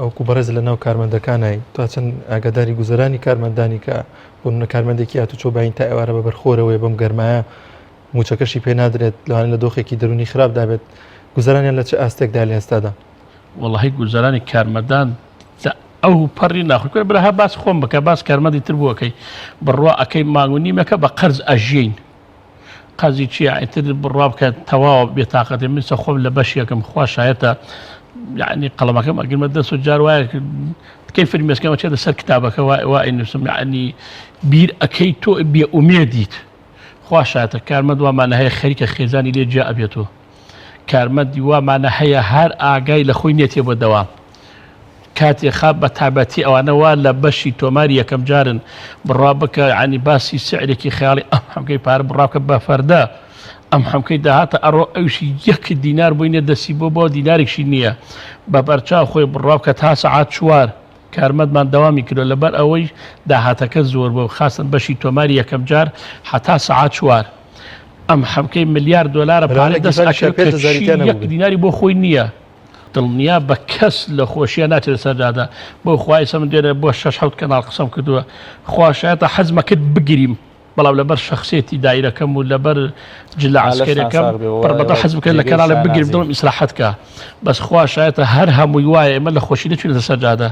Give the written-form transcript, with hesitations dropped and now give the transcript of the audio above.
ئەوکو بەڕێز لە ناو کارمەندەکانای تا چەند ئاگاداری گوزەرانی کارمەندانی کە بۆ کارمەندێکی هاتووچۆ باین تا ئێوارە بە بەرخۆرەوەی بەم گەرمایە موچەکەشی پێ نادرێت لەوانە لە دۆخێکی دەرونی خراپ دابێت گوزەرانیان لە چه ئاستێکدا لە ئێستادا وەڵاهی گوزەرانی کارمەندان ئەو پەڕی ناخۆی برەها باس خۆم بکە باس کارمەندی تر بووەکەی بڕوا ئەەکەی مانگ و نیمەکە بە قەرز ئەژین قەزی چیە ئیتر بڕوا بکە تەواو بێتاقەتی من سە خۆم لە بەشیەکەم خوا شایەتە يعني قلمەکەم ئەگەمە دەست و جار وایە کەی فەرمیێسکەمە چێتە سەر کتابەکە وای نووسم يعني بیر ئەەکەی تۆ بێ ئومێدیت خوا شایەتە کارمەند وامانە هەیە خەریکە خێزانی لێ جیا ئەبێتەوە کارمەندی وامانە هەیە هەر ئاگای لە خۆی نێتێ بۆ دەوام کاتێ خاب بە تابەتی ئەوانە وا لە بەشی تۆماری یەکەم جارن بڕوا بکە عنی باسی سعرێکی خەیاڵی ئەم هەمکەی پارە بڕاکە بە فەردە ئەم هەمکەی داهاتە ئەڕۆ ئەوشی یەک دینار بووینە دەسی بۆ دینارێکشی نییە بە بەرچاو خۆی بڕاو کە تا سەعات چوار کارمەندمان دەوامی کردو لەبەر ئەوەی داهاتەکە زۆر بۆ خاستن بەشی تۆماری یەکەم جار حتا سەعات چوار ئەم هەمکەی ملیار دۆلارە پارە دەست یەک دیناری بۆ خۆی نییە دڵنیا بە کەس لە خۆشیە ناچێت سەردادا بۆ خوای سەم دێرە بۆ 6-7 کەناڵ قسەم کردووە خواشایەتە حەزمەکرد بگریم بەڵام لەبەر شخصێتی دایرەکەم و لەبەر جلە عسکەرەکەم پڕبەتە حەز بکرد لە کەناڵە بگریم دڵم ئیسلاحەت کە بەس خواشایەتە هەر هەمووی وایە ئێمە لە خۆشی نەچێتە سەردادا